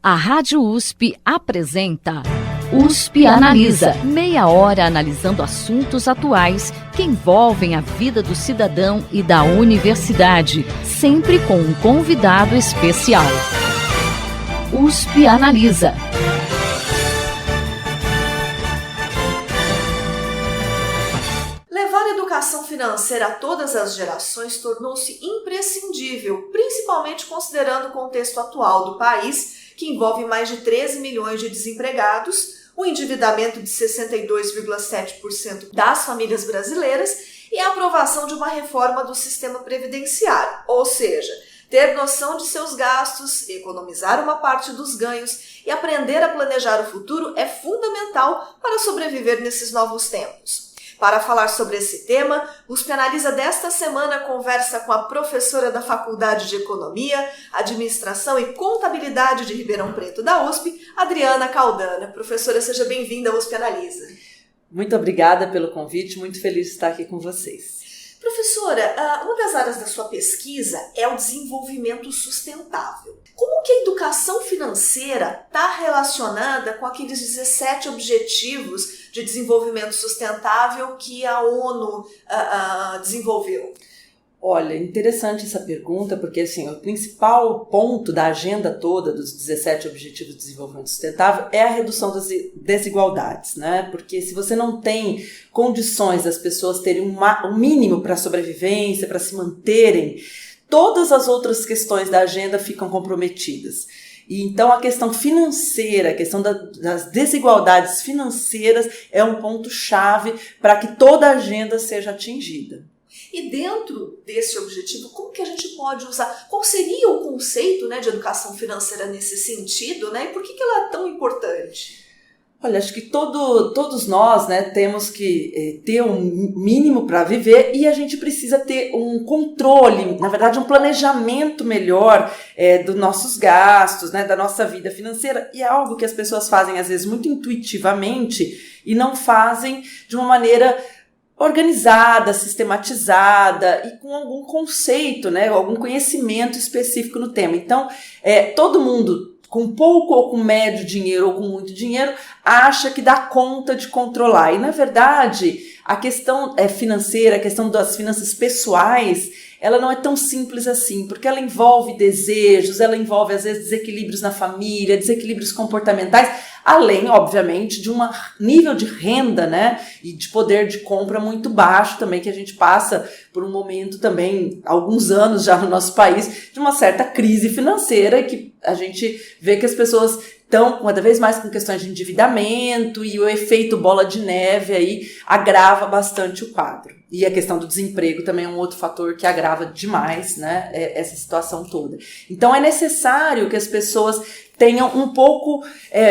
A Rádio USP apresenta USP Analisa. Meia hora analisando assuntos atuais que envolvem a vida do cidadão e da universidade, sempre com um convidado especial. USP Analisa. Levar a educação financeira a todas as gerações tornou-se imprescindível, principalmente considerando o contexto atual do país, que envolve mais de 13 milhões de desempregados, o endividamento de 62,7% das famílias brasileiras e a aprovação de uma reforma do sistema previdenciário, ou seja, ter noção de seus gastos, economizar uma parte dos ganhos e aprender a planejar o futuro é fundamental para sobreviver nesses novos tempos. Para falar sobre esse tema, o USP Analisa desta semana conversa com a professora da Faculdade de Economia, Administração e Contabilidade de Ribeirão Preto da USP, Adriana Caldana. Professora, seja bem-vinda ao USP Analisa. Muito obrigada pelo convite, muito feliz de estar aqui com vocês. Professora, uma das áreas da sua pesquisa é o desenvolvimento sustentável. Como que a educação financeira está relacionada com aqueles 17 objetivos de desenvolvimento sustentável que a ONU desenvolveu? Olha, interessante essa pergunta, porque assim, o principal ponto da agenda toda dos 17 Objetivos de Desenvolvimento Sustentável é a redução das desigualdades, né? Porque se você não tem condições das pessoas terem um mínimo para a sobrevivência, para se manterem, todas as outras questões da agenda ficam comprometidas. E então a questão financeira, a questão das desigualdades financeiras é um ponto-chave para que toda a agenda seja atingida. E dentro desse objetivo, como que a gente pode usar? Qual seria o conceito, né, de educação financeira nesse sentido, né? E por que ela é tão importante? Olha, acho que todos nós, né, temos que ter um mínimo para viver e a gente precisa ter um controle, na verdade um planejamento melhor dos nossos gastos, né, da nossa vida financeira, e é algo que as pessoas fazem às vezes muito intuitivamente e não fazem de uma maneira organizada, sistematizada e com algum conceito, né, algum conhecimento específico no tema. Então, todo mundo com pouco ou com médio dinheiro ou com muito dinheiro acha que dá conta de controlar. E, na verdade, a questão financeira, a questão das finanças pessoais, ela não é tão simples assim, porque ela envolve desejos, ela envolve, às vezes, desequilíbrios na família, desequilíbrios comportamentais, além, obviamente, de um nível de renda, né, e de poder de compra muito baixo também, que a gente passa por um momento também, alguns anos já no nosso país, de uma certa crise financeira, que a gente vê que as pessoas estão cada vez mais com questões de endividamento e o efeito bola de neve aí agrava bastante o quadro. E a questão do desemprego também é um outro fator que agrava demais, né, essa situação toda. Então é necessário que as pessoas tenham um pouco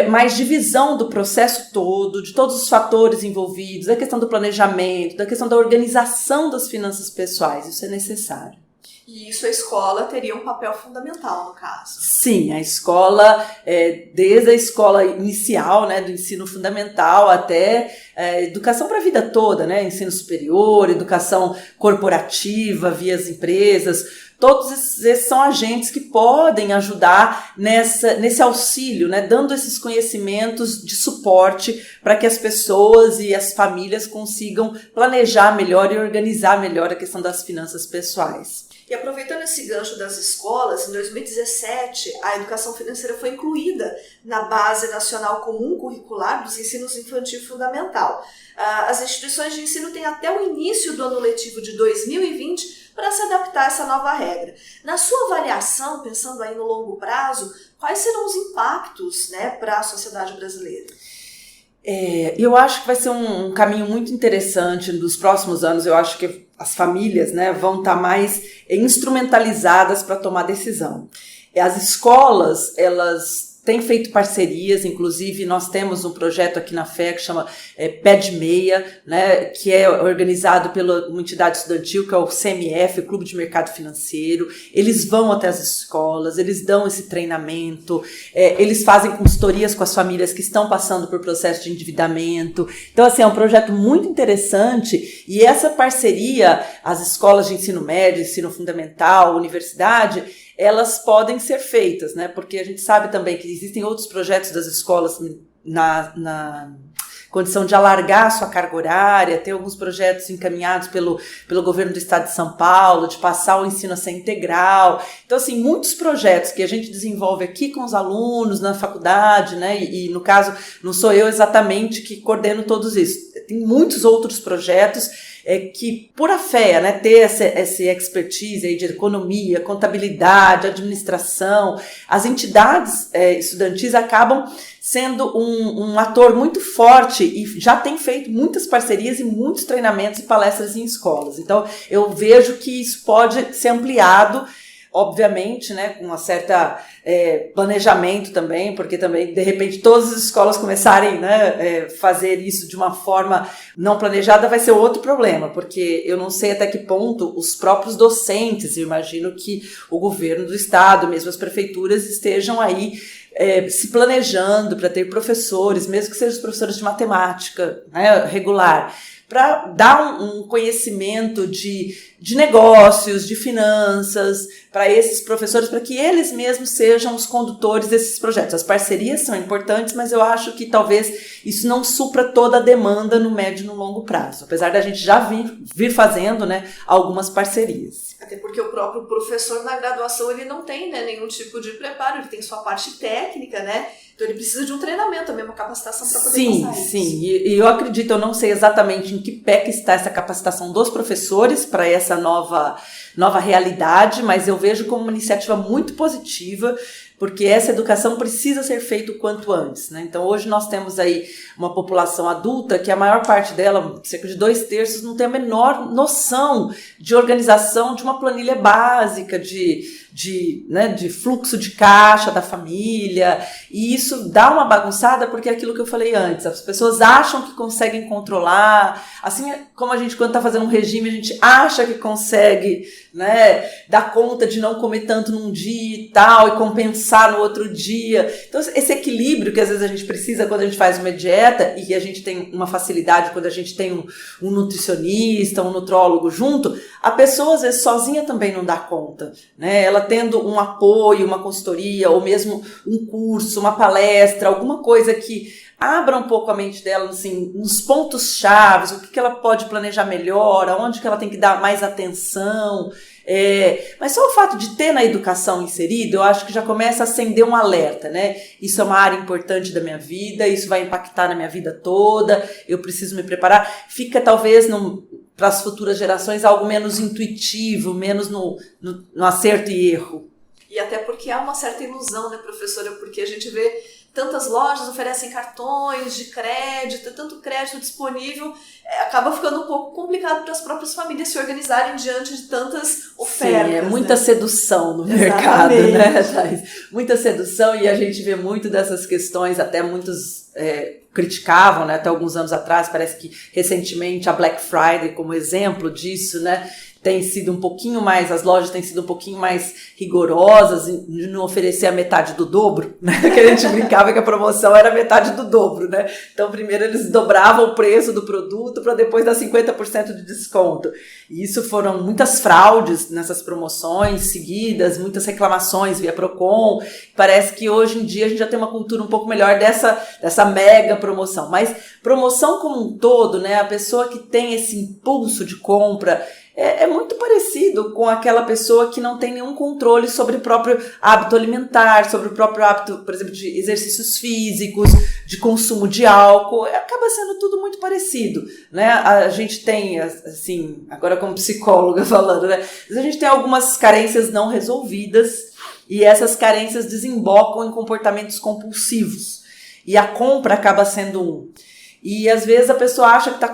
mais de visão do processo todo, de todos os fatores envolvidos, da questão do planejamento, da questão da organização das finanças pessoais. Isso é necessário. E isso a escola teria um papel fundamental, no caso. Sim, a escola, desde a escola inicial, né, do ensino fundamental até educação para a vida toda, né, ensino superior, educação corporativa via as empresas, todos esses são agentes que podem ajudar nesse auxílio, né, dando esses conhecimentos de suporte para que as pessoas e as famílias consigam planejar melhor e organizar melhor a questão das finanças pessoais. E aproveitando esse gancho das escolas, em 2017, a educação financeira foi incluída na Base Nacional Comum Curricular dos Ensinos Infantil e Fundamental. As instituições de ensino têm até o início do ano letivo de 2020 para se adaptar a essa nova regra. Na sua avaliação, pensando aí no longo prazo, quais serão os impactos, né, para a sociedade brasileira? Eu acho que vai ser um caminho muito interessante nos próximos anos. Eu acho que as famílias, né, vão estar mais instrumentalizadas para tomar decisão. As escolas, elas têm feito parcerias, inclusive nós temos um projeto aqui na FE que chama Pé de Meia, né, que é organizado pela uma entidade estudantil, que é o CMF, o Clube de Mercado Financeiro. Eles vão até as escolas, eles dão esse treinamento, eles fazem consultorias com as famílias que estão passando por processo de endividamento. Então, assim, é um projeto muito interessante, e essa parceria, as escolas de ensino médio, ensino fundamental, universidade, elas podem ser feitas, né? Porque a gente sabe também que existem outros projetos das escolas na condição de alargar a sua carga horária, tem alguns projetos encaminhados pelo governo do estado de São Paulo, de passar o ensino a ser integral. Então, assim, muitos projetos que a gente desenvolve aqui com os alunos na faculdade, né? E no caso, não sou eu exatamente que coordeno todos isso. Tem muitos outros projetos que, por a fé, né, ter essa expertise aí de economia, contabilidade, administração, as entidades estudantis acabam sendo um ator muito forte e já tem feito muitas parcerias e muitos treinamentos e palestras em escolas. Então, eu vejo que isso pode ser ampliado, obviamente, né, com uma certa planejamento também, porque também, de repente, todas as escolas começarem, né, fazer isso de uma forma não planejada vai ser outro problema, porque eu não sei até que ponto os próprios docentes, eu imagino que o governo do estado, mesmo as prefeituras, estejam aí se planejando para ter professores, mesmo que sejam os professores de matemática, né, regular, para dar um conhecimento de negócios, de finanças, para esses professores, para que eles mesmos sejam os condutores desses projetos. As parcerias são importantes, mas eu acho que talvez isso não supra toda a demanda no médio e no longo prazo, apesar da gente já vir fazendo, né, algumas parcerias. Até porque o próprio professor na graduação ele não tem, né, nenhum tipo de preparo, ele tem sua parte técnica, né? Então ele precisa de um treinamento, também uma capacitação para poder passar isso. Sim, e eu acredito, eu não sei exatamente em que pé que está essa capacitação dos professores para essa nova realidade, mas eu vejo como uma iniciativa muito positiva, porque essa educação precisa ser feita o quanto antes, né? Então hoje nós temos aí uma população adulta que a maior parte dela, cerca de 2/3, não tem a menor noção de organização de uma planilha básica, de fluxo de caixa da família, e isso dá uma bagunçada porque é aquilo que eu falei antes, as pessoas acham que conseguem controlar, assim como a gente quando está fazendo um regime, a gente acha que consegue, né, dar conta de não comer tanto num dia e tal, e compensar no outro dia. Então esse equilíbrio que às vezes a gente precisa quando a gente faz uma dieta, e a gente tem uma facilidade quando a gente tem um nutricionista, um nutrólogo junto, a pessoa às vezes sozinha também não dá conta, né? Ela tendo um apoio, uma consultoria, ou mesmo um curso, uma palestra, alguma coisa que abra um pouco a mente dela, assim, nos pontos chaves, o que ela pode planejar melhor, aonde que ela tem que dar mais atenção. Mas só o fato de ter na educação inserido, eu acho que já começa a acender um alerta, né? Isso é uma área importante da minha vida, isso vai impactar na minha vida toda, eu preciso me preparar. Fica talvez para as futuras gerações algo menos intuitivo, menos no acerto e erro. E até porque há uma certa ilusão, né, professora? Porque a gente vê tantas lojas oferecem cartões de crédito, tanto crédito disponível, acaba ficando um pouco complicado para as próprias famílias se organizarem diante de tantas ofertas. Sim, muita, né, sedução no mercado, né, Thais? Muita sedução, e a gente vê muito dessas questões, até muitos criticavam, né, até alguns anos atrás, parece que recentemente a Black Friday como exemplo disso, né, tem sido um pouquinho mais, as lojas têm sido um pouquinho mais rigorosas de não oferecer a metade do dobro, né? Que a gente brincava que a promoção era metade do dobro, né? Então primeiro eles dobravam o preço do produto para depois dar 50% de desconto. E isso foram muitas fraudes nessas promoções seguidas, muitas reclamações via Procon. Parece que hoje em dia a gente já tem uma cultura um pouco melhor dessa mega promoção. Mas promoção como um todo, né? A pessoa que tem esse impulso de compra é muito parecido com aquela pessoa que não tem nenhum controle sobre o próprio hábito alimentar, sobre o próprio hábito, por exemplo, de exercícios físicos, de consumo de álcool. Acaba sendo tudo muito parecido, né? A gente tem, assim, agora como psicóloga falando, né? A gente tem algumas carências não resolvidas e essas carências desembocam em comportamentos compulsivos. E a compra acaba sendo um. E às vezes a pessoa acha que está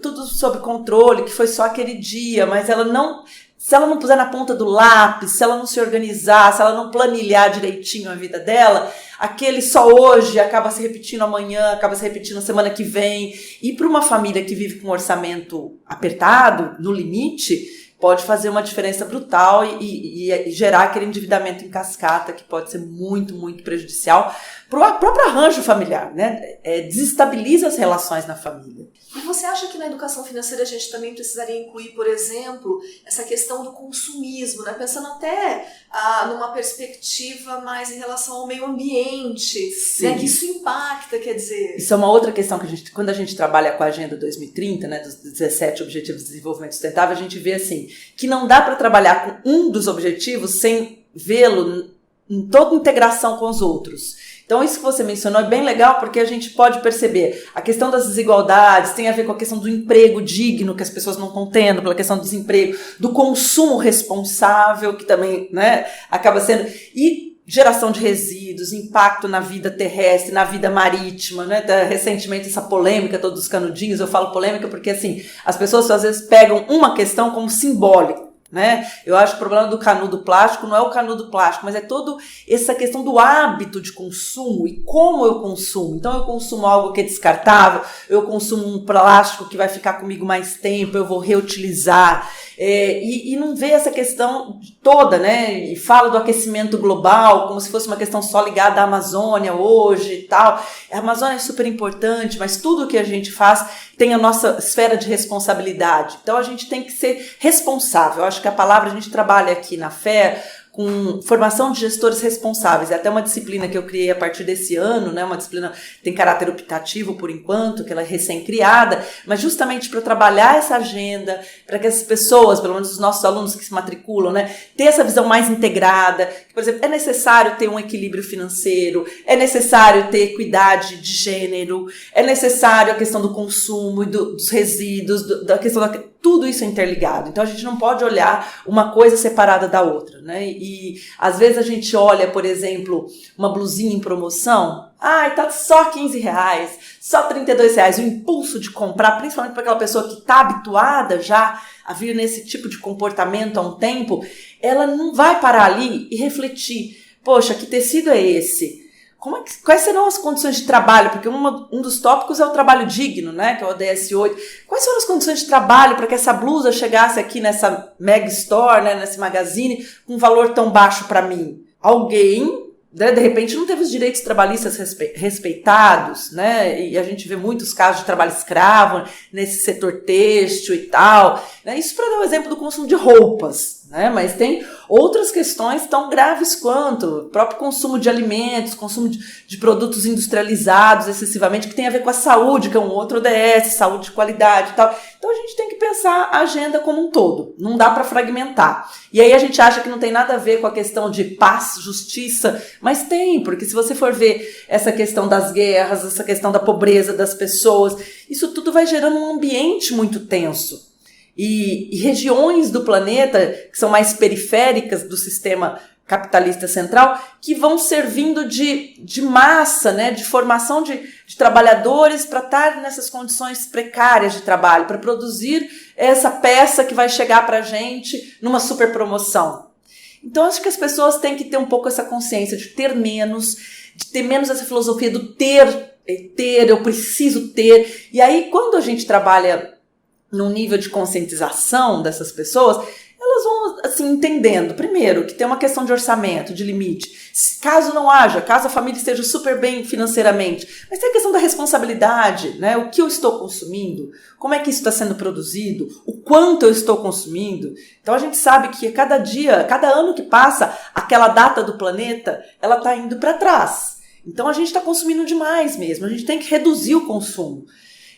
tudo sob controle, que foi só aquele dia, mas ela não, se ela não puser na ponta do lápis, se ela não se organizar, se ela não planilhar direitinho a vida dela, aquele só hoje acaba se repetindo amanhã, acaba se repetindo na semana que vem. E para uma família que vive com um orçamento apertado, no limite, pode fazer uma diferença brutal e gerar aquele endividamento em cascata que pode ser muito, muito prejudicial para o próprio arranjo familiar, né? Desestabiliza as relações na família. E você acha que na educação financeira a gente também precisaria incluir, por exemplo, essa questão do consumismo, né? Pensando até numa perspectiva mais em relação ao meio ambiente, né? Que isso impacta, quer dizer... Isso é uma outra questão que quando a gente trabalha com a Agenda 2030, né, dos 17 Objetivos de Desenvolvimento Sustentável, a gente vê assim, que não dá para trabalhar com um dos objetivos sem vê-lo em toda integração com os outros. Então, isso que você mencionou é bem legal, porque a gente pode perceber a questão das desigualdades, tem a ver com a questão do emprego digno, que as pessoas não estão tendo, pela questão do desemprego, do consumo responsável, que também, né, acaba sendo... E geração de resíduos, impacto na vida terrestre, na vida marítima, né? Recentemente essa polêmica, todos os canudinhos, eu falo polêmica porque, assim, as pessoas às vezes pegam uma questão como simbólica, né? Eu acho que o problema do canudo plástico não é o canudo plástico, mas é toda essa questão do hábito de consumo e como eu consumo. Então eu consumo algo que é descartável, eu consumo um plástico que vai ficar comigo mais tempo, eu vou reutilizar, e não vê essa questão toda, né? E fala do aquecimento global como se fosse uma questão só ligada à Amazônia hoje e tal. A Amazônia é super importante, mas tudo que a gente faz tem a nossa esfera de responsabilidade. Então a gente tem que ser responsável. Eu acho que a palavra, a gente trabalha aqui na FAIR com formação de gestores responsáveis. É até uma disciplina que eu criei a partir desse ano, né? Uma disciplina que tem caráter optativo por enquanto, que ela é recém-criada, mas justamente para trabalhar essa agenda, para que as pessoas, pelo menos os nossos alunos que se matriculam, né, ter essa visão mais integrada. Por exemplo, é necessário ter um equilíbrio financeiro, é necessário ter equidade de gênero, é necessário a questão do consumo e dos resíduos, da questão tudo isso é interligado. Então a gente não pode olhar uma coisa separada da outra, né? E às vezes a gente olha, por exemplo, uma blusinha em promoção, tá só R$15, só R$32, o impulso de comprar, principalmente para aquela pessoa que está habituada já a vir nesse tipo de comportamento há um tempo, ela não vai parar ali e refletir, poxa, que tecido é esse? Quais serão as condições de trabalho? Porque um dos tópicos é o trabalho digno, né? Que é o ODS 8. Quais foram as condições de trabalho para que essa blusa chegasse aqui nessa mega store, né, nesse magazine, com um valor tão baixo para mim? Alguém, né, de repente, não teve os direitos trabalhistas respeitados, né? E a gente vê muitos casos de trabalho escravo nesse setor têxtil e tal, né? Isso para dar um exemplo do consumo de roupas, né? Mas tem outras questões tão graves quanto o próprio consumo de alimentos, consumo de produtos industrializados excessivamente, que tem a ver com a saúde, que é um outro ODS, saúde de qualidade e tal. Então a gente tem que pensar a agenda como um todo, não dá para fragmentar. E aí a gente acha que não tem nada a ver com a questão de paz, justiça, mas tem, porque se você for ver essa questão das guerras, essa questão da pobreza das pessoas, isso tudo vai gerando um ambiente muito tenso. E regiões do planeta que são mais periféricas do sistema capitalista central, que vão servindo de massa, né, de formação de trabalhadores para estar nessas condições precárias de trabalho, para produzir essa peça que vai chegar para a gente numa super promoção. Então, acho que as pessoas têm que ter um pouco essa consciência de ter menos essa filosofia do ter, eu preciso ter. E aí, quando a gente trabalha num nível de conscientização dessas pessoas, elas vão, assim, entendendo, primeiro, que tem uma questão de orçamento, de limite. Caso não haja, caso a família esteja super bem financeiramente, mas tem a questão da responsabilidade, né? O que eu estou consumindo, como é que isso está sendo produzido, o quanto eu estou consumindo. Então a gente sabe que cada dia, cada ano que passa, aquela data do planeta, ela está indo para trás. Então a gente está consumindo demais mesmo, a gente tem que reduzir o consumo.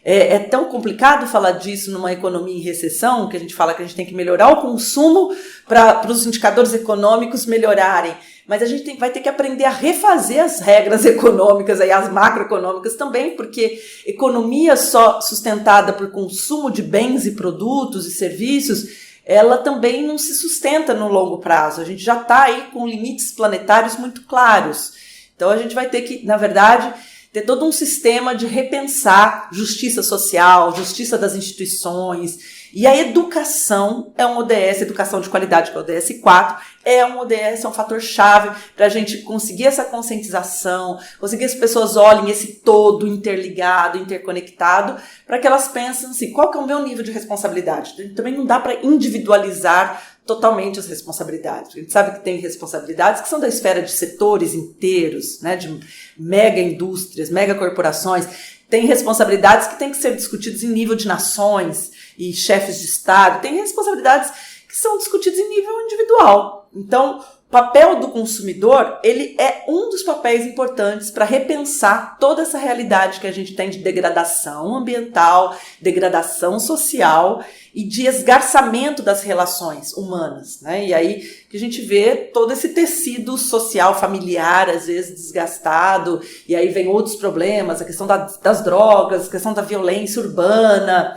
É tão complicado falar disso numa economia em recessão, que a gente fala que a gente tem que melhorar o consumo para os indicadores econômicos melhorarem. Mas a gente vai ter que aprender a refazer as regras econômicas, aí, as macroeconômicas também, porque economia só sustentada por consumo de bens e produtos e serviços, ela também não se sustenta no longo prazo. A gente já está aí com limites planetários muito claros. Então a gente vai ter que, na verdade, ter todo um sistema de repensar justiça social, justiça das instituições. E a educação é um ODS, educação de qualidade, que é o ODS 4, é um ODS, é um fator-chave para a gente conseguir essa conscientização, conseguir as pessoas olhem esse todo interligado, interconectado, para que elas pensem assim, qual que é o meu nível de responsabilidade? Também não dá para individualizar totalmente as responsabilidades. A gente sabe que tem responsabilidades que são da esfera de setores inteiros, né, de mega indústrias, mega corporações. Tem responsabilidades que têm que ser discutidas em nível de nações e chefes de Estado. Tem responsabilidades que são discutidas em nível individual. Então, o papel do consumidor, ele é um dos papéis importantes para repensar toda essa realidade que a gente tem de degradação ambiental, degradação social e de esgarçamento das relações humanas, né? E aí que a gente vê todo esse tecido social, familiar, às vezes desgastado, e aí vem outros problemas, a questão das drogas, a questão da violência urbana.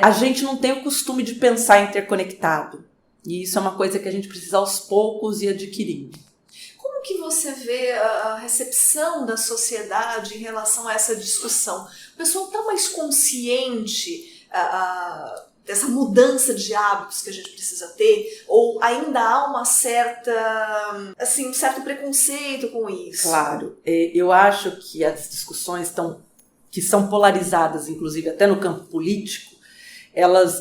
A gente não tem o costume de pensar interconectado. E isso é uma coisa que a gente precisa aos poucos ir adquirindo. Como que você vê a recepção da sociedade em relação a essa discussão? O pessoal está mais consciente dessa mudança de hábitos que a gente precisa ter? Ou ainda há uma certa, assim, um certo preconceito com isso? Claro. Eu acho que as discussões que são polarizadas, inclusive até no campo político,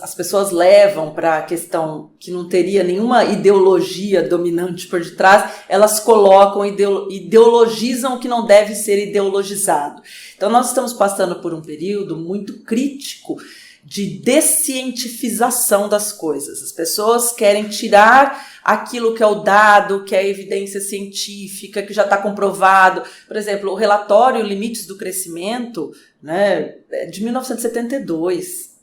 as pessoas levam para a questão que não teria nenhuma ideologia dominante por detrás, elas colocam, ideologizam o que não deve ser ideologizado. Então nós estamos passando por um período muito crítico de descientifização das coisas. As pessoas querem tirar aquilo que é o dado, que é a evidência científica, que já está comprovado. Por exemplo, o relatório Limites do Crescimento, né, é de 1972.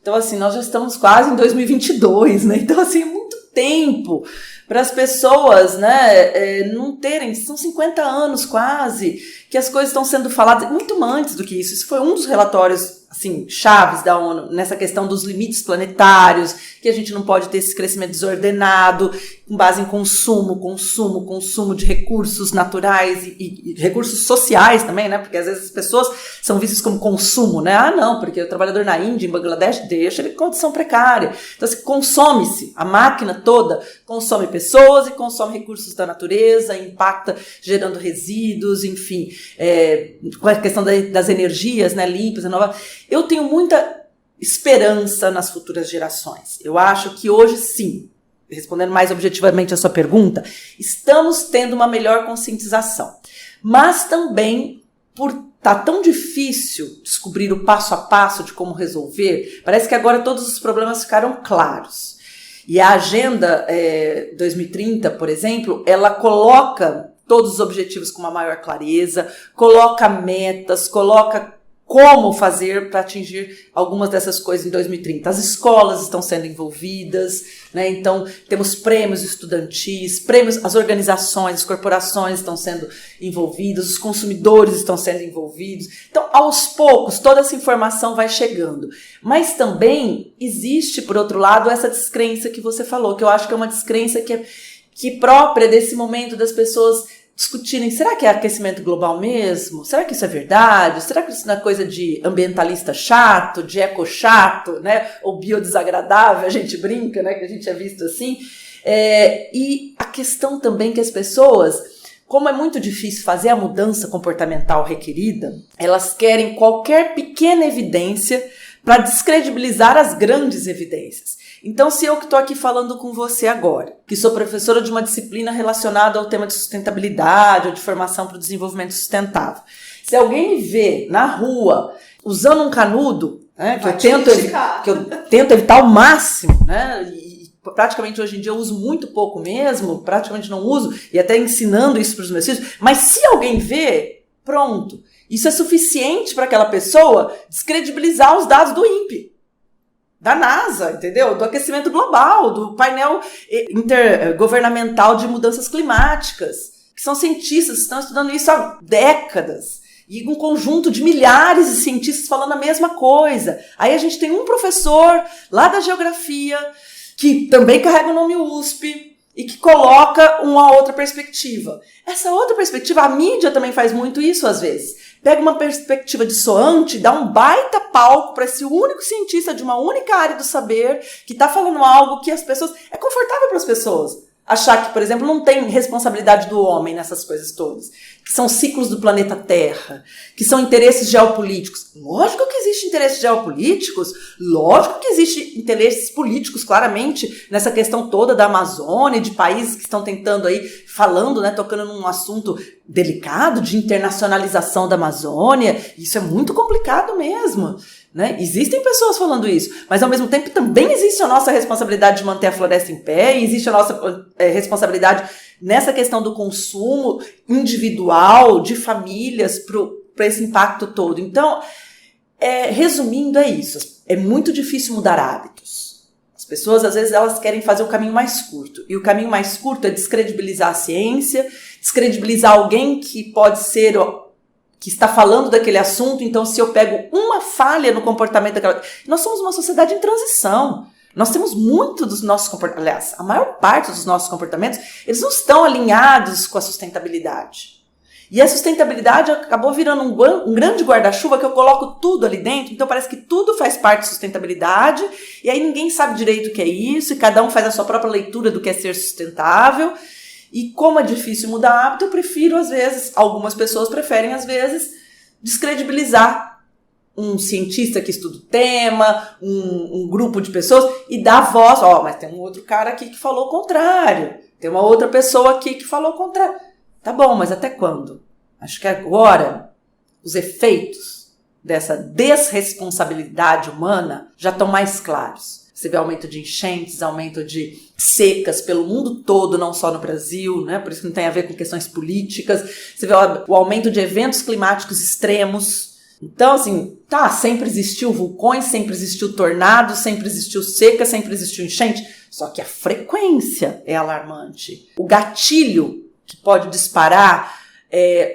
Então, assim, nós já estamos quase em 2022, né? Então, assim, é muito tempo para as pessoas, né, não terem, são 50 anos quase, que as coisas estão sendo faladas, muito antes do que isso. Isso foi um dos relatórios, assim, chaves da ONU, nessa questão dos limites planetários, que a gente não pode ter esse crescimento desordenado, com base em consumo de recursos naturais e recursos sociais também, né, porque às vezes as pessoas são vistas como consumo, né, não, porque o trabalhador na Índia, em Bangladesh, deixa ele em condição precária. Então, assim, consome-se, a máquina toda consome pessoas e consome recursos da natureza, impacta gerando resíduos, enfim, com a questão das energias, né, limpas, renováveis. Eu tenho muita esperança nas futuras gerações. Eu acho que hoje, sim, respondendo mais objetivamente a sua pergunta, estamos tendo uma melhor conscientização. Mas também, por estar tão difícil descobrir o passo a passo de como resolver, parece que agora todos os problemas ficaram claros. E a Agenda 2030, por exemplo, ela coloca todos os objetivos com uma maior clareza, coloca metas, coloca como fazer para atingir algumas dessas coisas em 2030. As escolas estão sendo envolvidas, né? Então temos prêmios estudantis, as organizações, as corporações estão sendo envolvidas, os consumidores estão sendo envolvidos. Então, aos poucos, toda essa informação vai chegando. Mas também existe, por outro lado, essa descrença que você falou, que eu acho que é uma descrença que própria desse momento das pessoas discutirem, será que é aquecimento global mesmo? Será que isso é verdade? Será que isso não é coisa de ambientalista chato, de eco chato, né? Ou biodesagradável, a gente brinca, né? Que a gente é visto assim. E a questão também que as pessoas, como é muito difícil fazer a mudança comportamental requerida, elas querem qualquer pequena evidência para descredibilizar as grandes evidências. Então, se eu que estou aqui falando com você agora, que sou professora de uma disciplina relacionada ao tema de sustentabilidade ou de formação para o desenvolvimento sustentável, se alguém me vê na rua usando um canudo, né, que eu tento evitar ao máximo, né, e praticamente hoje em dia eu uso muito pouco mesmo, praticamente não uso, e até ensinando isso para os meus filhos, mas se alguém vê, pronto, isso é suficiente para aquela pessoa descredibilizar os dados do INPE. Da NASA, entendeu? Do aquecimento global, do painel intergovernamental de mudanças climáticas, que são cientistas que estão estudando isso há décadas, e um conjunto de milhares de cientistas falando a mesma coisa. Aí a gente tem um professor lá da geografia, que também carrega o nome USP, e que coloca uma outra perspectiva. Essa outra perspectiva, a mídia também faz muito isso às vezes. pega uma perspectiva dissoante, dá um baita palco para esse único cientista de uma única área do saber que está falando algo que as pessoas... É confortável para as pessoas achar que, por exemplo, não tem responsabilidade do homem nessas coisas todas, que são ciclos do planeta Terra, que são interesses geopolíticos. Lógico que existem interesses geopolíticos, lógico que existem interesses políticos, claramente, nessa questão toda da Amazônia, de países que estão tentando aí, falando, né, tocando num assunto delicado de internacionalização da Amazônia. Isso é muito complicado mesmo. Né? Existem pessoas falando isso, mas ao mesmo tempo também existe a nossa responsabilidade de manter a floresta em pé, e existe a nossa responsabilidade nessa questão do consumo individual, de famílias, para esse impacto todo. Então, resumindo, é isso. É muito difícil mudar hábitos. As pessoas, às vezes, elas querem fazer o caminho mais curto, e o caminho mais curto é descredibilizar a ciência, descredibilizar alguém que pode ser... que está falando daquele assunto. Então, se eu pego uma falha no comportamento daquela... Nós somos uma sociedade em transição. Nós temos muito dos nossos comportamentos... Aliás, a maior parte dos nossos comportamentos, eles não estão alinhados com a sustentabilidade. E a sustentabilidade acabou virando um grande guarda-chuva que eu coloco tudo ali dentro. Então, parece que tudo faz parte de sustentabilidade. E aí ninguém sabe direito o que é isso. E cada um faz a sua própria leitura do que é ser sustentável. E como é difícil mudar hábito, eu prefiro, às vezes, algumas pessoas preferem, às vezes, descredibilizar um cientista que estuda o tema, um grupo de pessoas, e dar voz. Mas tem um outro cara aqui que falou o contrário. Tem uma outra pessoa aqui que falou o contrário. Tá bom, mas até quando? Acho que agora os efeitos dessa desresponsabilidade humana já estão mais claros. Você vê aumento de enchentes, aumento de secas pelo mundo todo, não só no Brasil, né? Por isso que não tem a ver com questões políticas. Você vê o aumento de eventos climáticos extremos. Então, assim, sempre existiu vulcões, sempre existiu tornado, sempre existiu seca, sempre existiu enchente. Só que a frequência é alarmante. O gatilho que pode disparar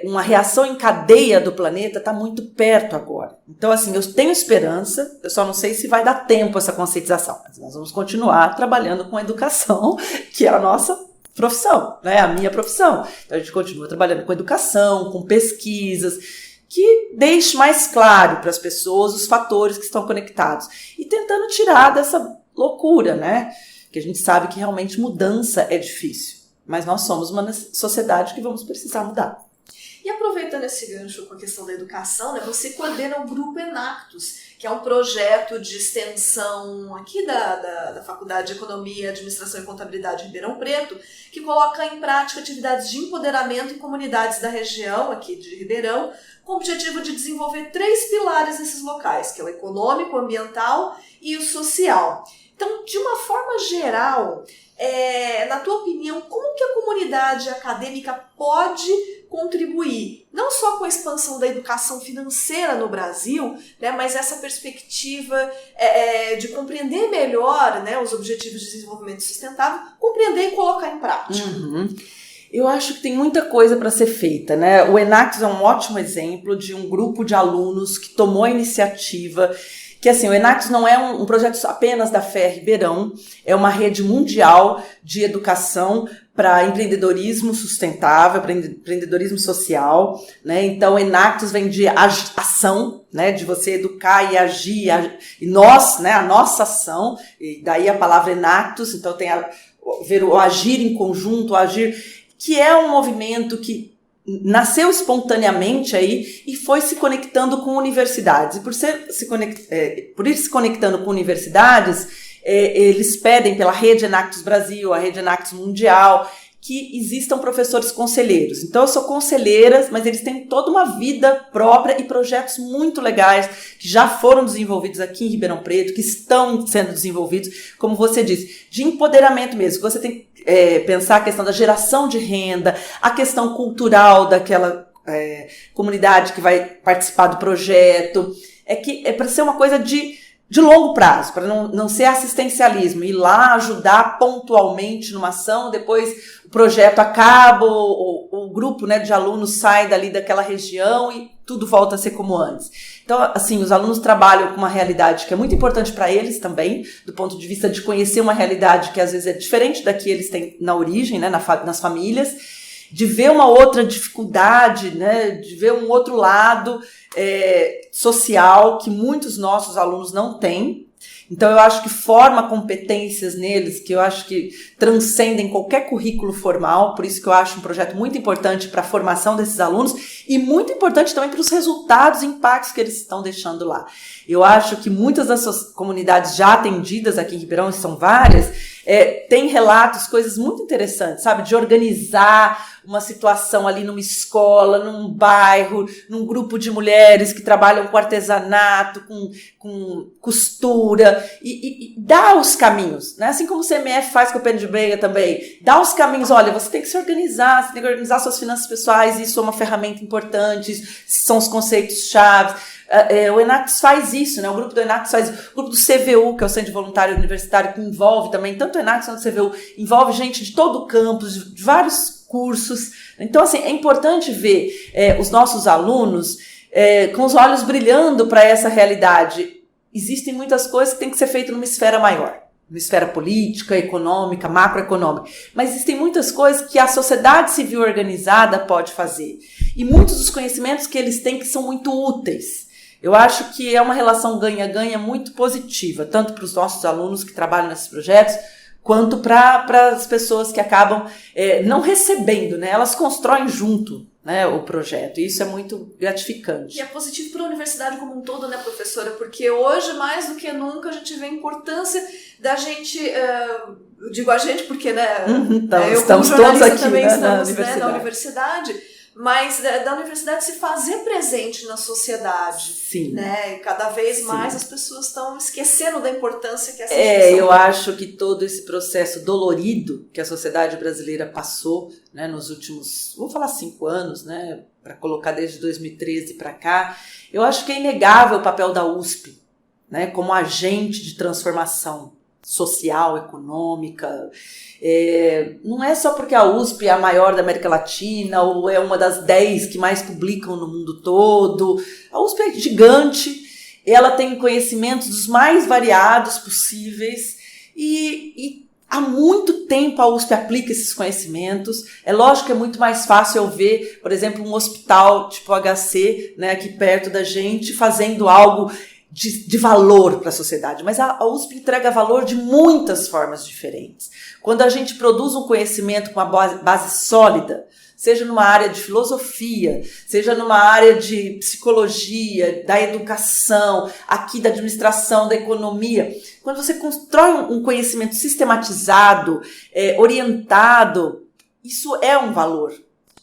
uma reação em cadeia do planeta está muito perto agora. Então, assim, eu tenho esperança, eu só não sei se vai dar tempo essa conscientização, mas nós vamos continuar trabalhando com a educação, que é a nossa profissão, né? A minha profissão. Então, a gente continua trabalhando com educação, com pesquisas, que deixe mais claro para as pessoas os fatores que estão conectados e tentando tirar dessa loucura, né? Que a gente sabe que realmente mudança é difícil. Mas nós somos uma sociedade que vamos precisar mudar. E aproveitando esse gancho com a questão da educação, né, você coordena o Grupo Enactus, que é um projeto de extensão aqui da Faculdade de Economia, Administração e Contabilidade de Ribeirão Preto, que coloca em prática atividades de empoderamento em comunidades da região aqui de Ribeirão, com o objetivo de desenvolver 3 pilares nesses locais, que é o econômico, o ambiental e o social. Então, de uma forma geral, na tua opinião, como que a comunidade acadêmica pode contribuir, não só com a expansão da educação financeira no Brasil, né, mas essa perspectiva de compreender melhor, né, os objetivos de desenvolvimento sustentável, compreender e colocar em prática? Uhum. Eu acho que tem muita coisa para ser feita, né? O Enactus é um ótimo exemplo de um grupo de alunos que tomou a iniciativa. Que assim, o Enactus não é um projeto apenas da FEA Ribeirão, é uma rede mundial de educação para empreendedorismo sustentável, para empreendedorismo social, né? Então, o Enactus vem de ação, né? De você educar e agir, e nós, né? A nossa ação, e daí a palavra Enactus, então tem o agir em conjunto, o agir, que é um movimento que nasceu espontaneamente aí e foi se conectando com universidades. E por ir se conectando com universidades, eles pedem pela Rede Enactus Brasil, a Rede Enactus Mundial, que existam professores conselheiros. Então, eu sou conselheira, mas eles têm toda uma vida própria e projetos muito legais que já foram desenvolvidos aqui em Ribeirão Preto, que estão sendo desenvolvidos, como você disse, de empoderamento mesmo. Você tem que pensar a questão da geração de renda, a questão cultural daquela comunidade que vai participar do projeto. É para ser uma coisa de longo prazo, para não ser assistencialismo, ir lá ajudar pontualmente numa ação, depois o projeto acaba, o grupo, né, de alunos sai dali daquela região e tudo volta a ser como antes. Então, assim, os alunos trabalham com uma realidade que é muito importante para eles também, do ponto de vista de conhecer uma realidade que às vezes é diferente da que eles têm na origem, né, nas famílias, de ver uma outra dificuldade, né, de ver um outro lado social que muitos nossos alunos não têm. Então, eu acho que forma competências neles que eu acho que transcendem qualquer currículo formal, por isso que eu acho um projeto muito importante para a formação desses alunos e muito importante também para os resultados e impactos que eles estão deixando lá. Eu acho que muitas das suas comunidades já atendidas aqui em Ribeirão, e são várias, tem relatos, coisas muito interessantes, sabe? De organizar uma situação ali numa escola, num bairro, num grupo de mulheres que trabalham com artesanato, com costura, e dá os caminhos, né? Assim como o CMF faz com o Penny de Breia também, dá os caminhos, olha, você tem que se organizar, você tem que organizar suas finanças pessoais, isso é uma ferramenta importante, são os conceitos-chave. O Enactus faz isso, né? O grupo do Enactus faz isso. O grupo do CVU, que é o Centro de Voluntário Universitário, que envolve também, tanto o Enactus quanto o CVU, envolve gente de todo o campus, de vários cursos. Então, assim, é importante ver os nossos alunos com os olhos brilhando para essa realidade. Existem muitas coisas que têm que ser feitas numa esfera maior, numa esfera política, econômica, macroeconômica. Mas existem muitas coisas que a sociedade civil organizada pode fazer. E muitos dos conhecimentos que eles têm que são muito úteis. Eu acho que é uma relação ganha-ganha muito positiva, tanto para os nossos alunos que trabalham nesses projetos, quanto para as pessoas que acabam não recebendo, né? Elas constroem junto, né, o projeto, e isso é muito gratificante. E é positivo para a universidade como um todo, né, professora? Porque hoje, mais do que nunca, a gente vê a importância da gente, eu digo a gente porque, né, então, eu estamos como jornalista todos aqui, também né, estamos na universidade, mas da universidade se fazer presente na sociedade. Sim. Né? E cada vez mais Sim. as pessoas estão esquecendo da importância que essa instituição eu acho que todo esse processo dolorido que a sociedade brasileira passou, né, nos últimos, vou falar 5 anos, né, para colocar desde 2013 para cá, eu acho que é inegável o papel da USP, né, como agente de transformação social, econômica. Não é só porque a USP é a maior da América Latina ou é uma das 10 que mais publicam no mundo todo. A USP é gigante, ela tem conhecimentos dos mais variados possíveis e há muito tempo a USP aplica esses conhecimentos. É lógico que é muito mais fácil eu ver, por exemplo, um hospital tipo HC, né, aqui perto da gente, fazendo algo de valor para a sociedade, mas a USP entrega valor de muitas formas diferentes. Quando a gente produz um conhecimento com uma base sólida, seja numa área de filosofia, seja numa área de psicologia, da educação, aqui da administração, da economia, quando você constrói um conhecimento sistematizado, orientado, isso é um valor.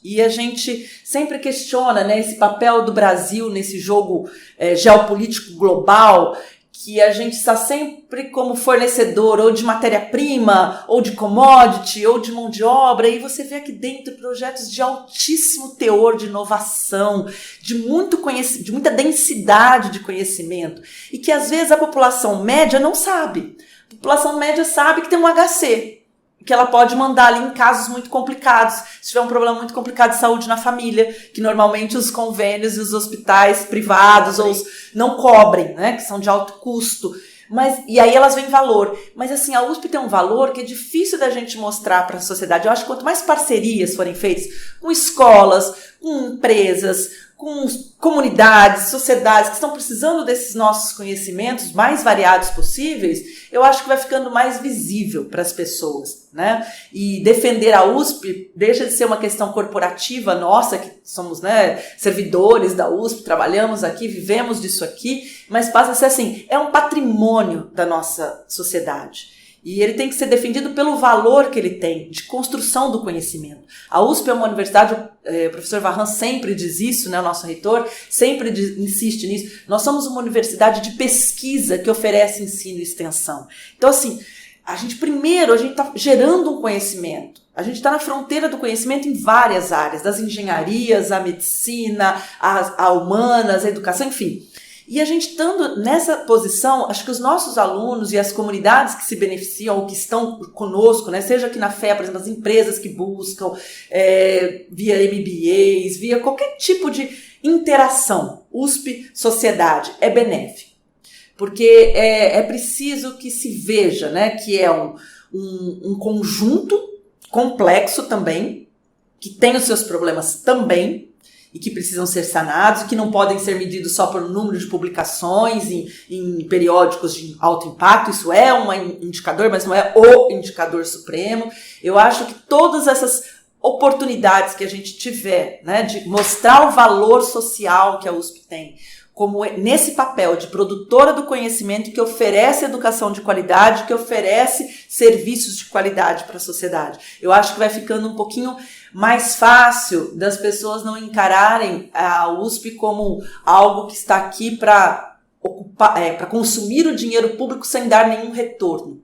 E a gente sempre questiona, né, esse papel do Brasil nesse jogo geopolítico global, que a gente está sempre como fornecedor ou de matéria-prima, ou de commodity, ou de mão de obra, e você vê aqui dentro projetos de altíssimo teor de inovação, de muita densidade de conhecimento, e que às vezes a população média não sabe. A população média sabe que tem um HC, que ela pode mandar ali em casos muito complicados, se tiver um problema muito complicado de saúde na família, que normalmente os convênios e os hospitais privados não cobrem, né, que são de alto custo. E aí elas veem valor. Mas assim, a USP tem um valor que é difícil da gente mostrar para a sociedade. Eu acho que quanto mais parcerias forem feitas com escolas, com empresas, com comunidades, sociedades que estão precisando desses nossos conhecimentos mais variados possíveis, eu acho que vai ficando mais visível para as pessoas, né? E defender a USP deixa de ser uma questão corporativa nossa, que somos, né, servidores da USP, trabalhamos aqui, vivemos disso aqui, mas passa a ser assim, é um patrimônio da nossa sociedade. E ele tem que ser defendido pelo valor que ele tem de construção do conhecimento. A USP é uma universidade, o professor Varran sempre diz isso, né, o nosso reitor, sempre insiste nisso. Nós somos uma universidade de pesquisa que oferece ensino e extensão. Então, assim, a gente está gerando um conhecimento. A gente está na fronteira do conhecimento em várias áreas, das engenharias, a medicina, a humanas, a educação, enfim. E a gente estando nessa posição, acho que os nossos alunos e as comunidades que se beneficiam ou que estão conosco, né, seja aqui na FEA, por exemplo, as empresas que buscam, via MBAs, via qualquer tipo de interação, USP, sociedade, é benéfico. Porque é preciso que se veja, né, que é um conjunto complexo também, que têm os seus problemas também, e que precisam ser sanados, e que não podem ser medidos só por número de publicações em periódicos de alto impacto. Isso é um indicador, mas não é o indicador supremo. Eu acho que todas essas oportunidades que a gente tiver, né, de mostrar o valor social que a USP tem, como nesse papel de produtora do conhecimento que oferece educação de qualidade, que oferece serviços de qualidade para a sociedade. Eu acho que vai ficando um pouquinho mais fácil das pessoas não encararem a USP como algo que está aqui para consumir o dinheiro público sem dar nenhum retorno.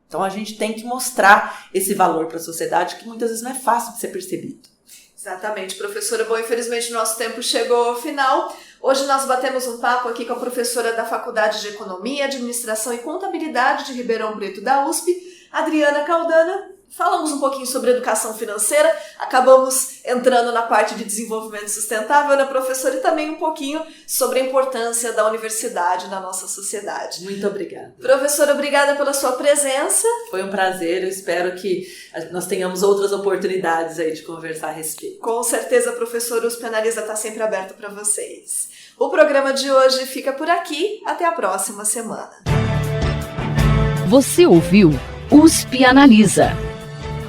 Então a gente tem que mostrar esse valor para a sociedade que muitas vezes não é fácil de ser percebido. Exatamente, professora. Bom, infelizmente nosso tempo chegou ao final. Hoje nós batemos um papo aqui com a professora da Faculdade de Economia, Administração e Contabilidade de Ribeirão Preto da USP, Adriana Caldana. Falamos um pouquinho sobre educação financeira, acabamos entrando na parte de desenvolvimento sustentável, né, professora? E também um pouquinho sobre a importância da universidade na nossa sociedade. Muito obrigada. Professora, obrigada pela sua presença. Foi um prazer, eu espero que nós tenhamos outras oportunidades aí de conversar a respeito. Com certeza, professora, USP Analisa está sempre aberto para vocês. O programa de hoje fica por aqui, até a próxima semana. Você ouviu USP Analisa,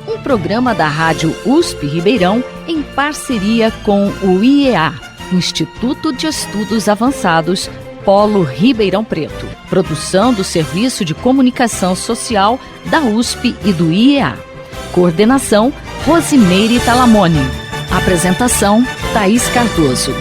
um programa da Rádio USP Ribeirão em parceria com o IEA, Instituto de Estudos Avançados, Polo Ribeirão Preto. Produção do Serviço de Comunicação Social da USP e do IEA. Coordenação, Rosimeire Talamone. Apresentação, Thaís Cardoso.